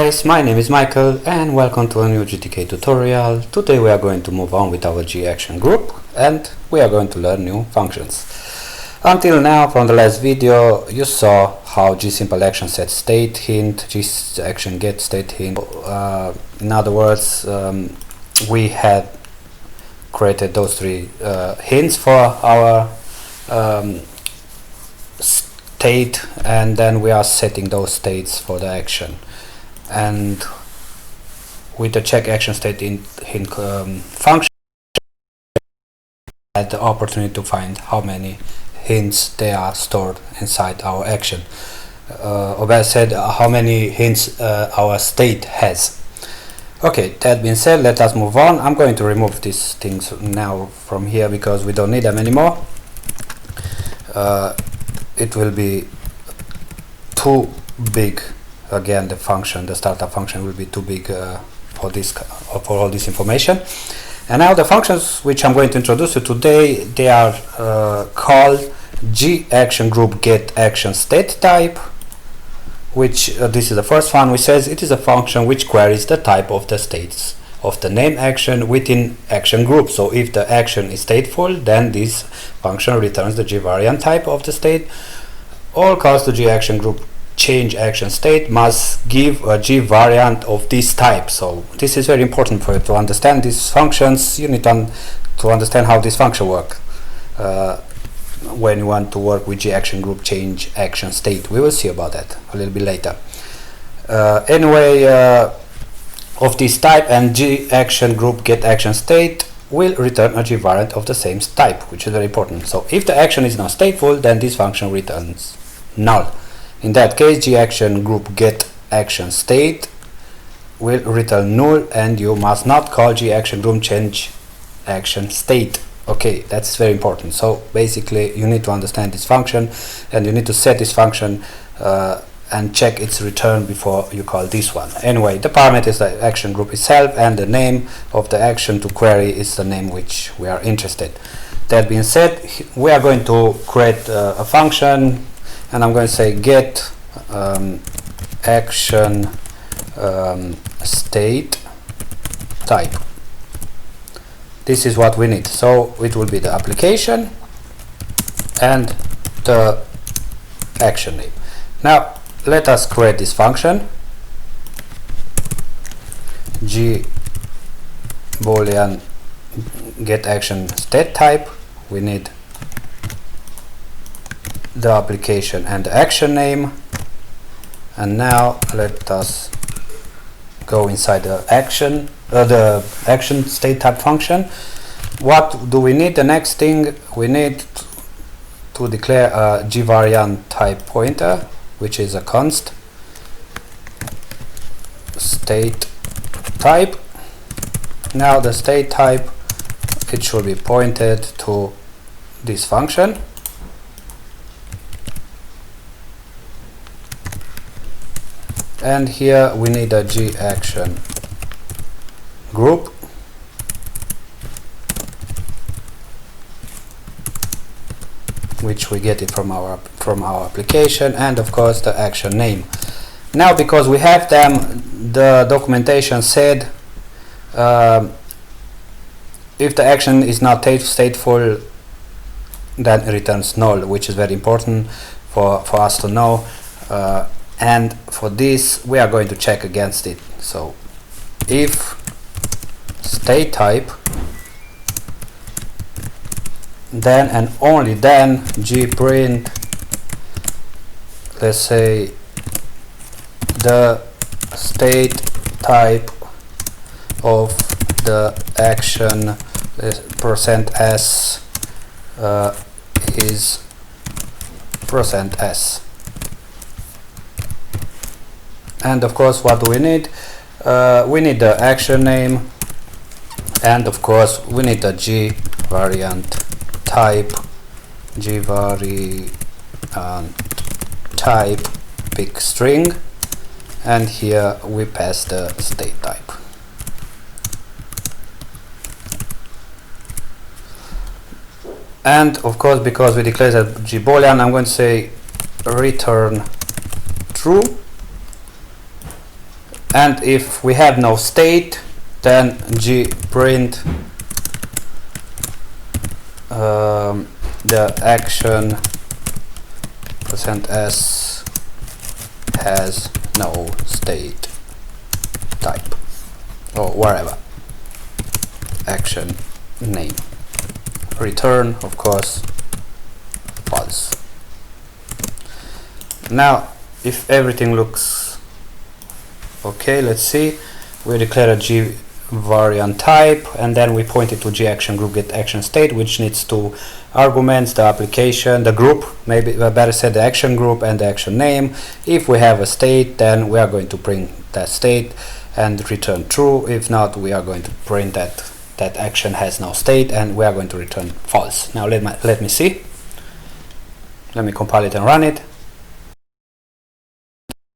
guys, my name is Michael and welcome to a new GTK tutorial. Today we are going to move on with our GActionGroup and we are going to learn new functions. Until now, from the last video, you saw how gSimpleAction set state hint, GActionGet state hint. In other words, we had created those three hints for our state, and then we are setting those states for the action. And with the check action state hint function, I had the opportunity to find how many hints they are stored inside our action, or better said, how many hints our state has. Okay, that being said, let us move on. I'm going to remove these things now from here because we don't need them anymore. It will be too big. Again, the startup function will be too big for all this information. And now the functions which I'm going to introduce you today, they are called GActionGroup GetActionStateType, which this is the first one, which says it is a function which queries the type of the states of the name action within action group. So if the action is stateful, then this function returns the gvariant type of the state. All calls to GActionGroup change action state must give a gvariant of this type. So this is very important for you to understand these functions. You need to understand how this function works when you want to work with GActionGroup change action state. We will see about that a little bit later. Of this type, and GActionGroup getActionState will return a gvariant of the same type, which is very important. So if the action is not stateful, then this function returns null. In that case, GActionGroup getActionState will return null, and you must not call GActionGroup change action state. Okay, that's very important. So basically you need to understand this function and you need to set this function and check its return before you call this one. Anyway, the parameter is the action group itself, and the name of the action to query is the name which we are interested. That being said, we are going to create a function, and I'm going to say get action state type. This is what we need. So it will be the application and the action name. Now let us create this function Boolean get action state type. We need the application and the action name, and now let us go inside the action state type function. What do we need? The next thing we need to declare a gvariant type pointer, which is a const state type. Now the state type, it should be pointed to this function, and here we need a GActionGroup which we get it from our application, and of course the action name. Now because we have them, the documentation said if the action is not stateful, then it returns null, which is very important for us to know. And for this we are going to check against it. So if state type, then and only then gprint, let's say, the state type of the action %s is %s. And of course, what do we need? We need the action name, and of course we need the gvariant type, big string, and here we pass the state type. And of course, because we declared a Boolean, I'm going to say return true, And if we have no state, then gprint the action %s has no state type, or whatever action name. Return, of course, false. Now if everything looks okay, let's see, we declare a G variant type, and then we point it to GActionGroup GetActionState, which needs two arguments: the application, the group, maybe better said the action group, and the action name. If we have a state, then we are going to print that state and return true. If not, we are going to print that that action has no state, and we are going to return false. Now let me see. Let me compile it and run it.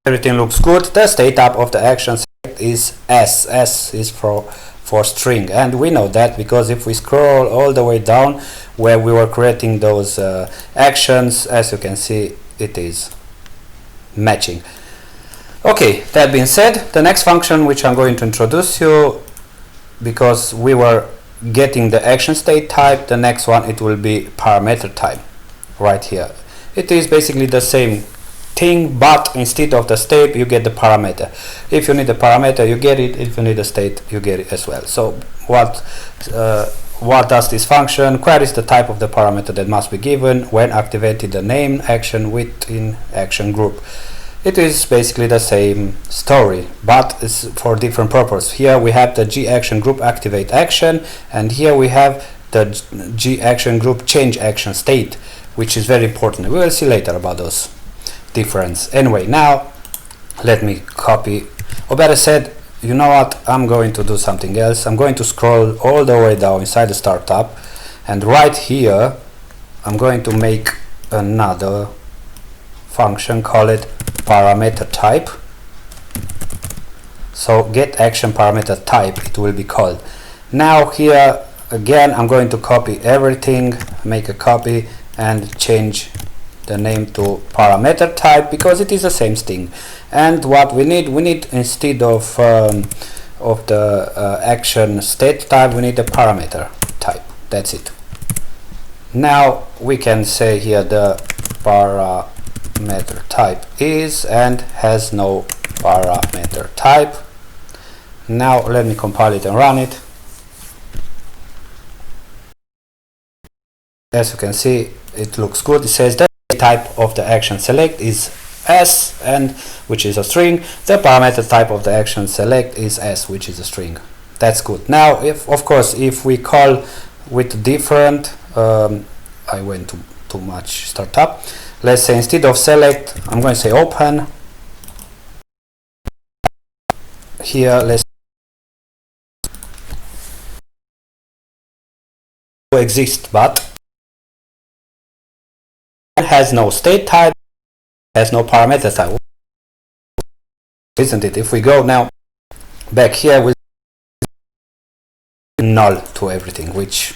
Everything looks good. The state type of the action select is S. S is for string, and we know that because if we scroll all the way down where we were creating those actions, as you can see, it is matching. Okay, that being said, the next function which I'm going to introduce you, because we were getting the action state type, the next one, it will be ParameterType right here. It is basically the same thing, but instead of the state you get the parameter. If you need a parameter, you get it. If you need a state, you get it as well. So what does this function? Queries the type of the parameter that must be given when activated the name action within action group. It is basically the same story, but it's for different purpose. Here we have the GActionGroup activate action, and here we have the GActionGroup change action state, which is very important. We will see later about those difference. Anyway, now let me copy, or better said, you know what, I'm going to do something else. I'm going to scroll all the way down inside the startup, and right here I'm going to make another function, call it ParameterType. So get action parameter type it will be called. Now here again I'm going to copy everything, make a copy and change the name to ParameterType, because it is the same thing. And what we need instead of the action state type, we need the parameter type. That's it. Now we can say here the parameter type is and has no parameter type. Now let me compile it and run it. As you can see, it looks good. It says that the type of the action select is S, and which is a string. The parameter type of the action select is S, which is a string. That's good. Now if of course if we call with different I went too much startup. Let's say instead of select I'm going to say open. Here let's exist, but has no state type, has no parameter type, isn't it? If we go now back here, we'll null to everything, which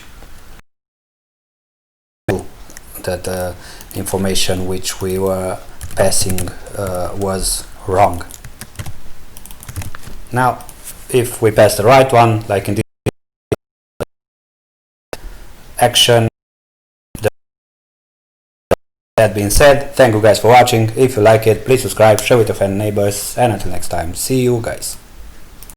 that information which we were passing was wrong. Now if we pass the right one, like in this action. That being said, thank you guys for watching. If you like it, please subscribe, share with your friends and neighbors, and until next time, see you guys.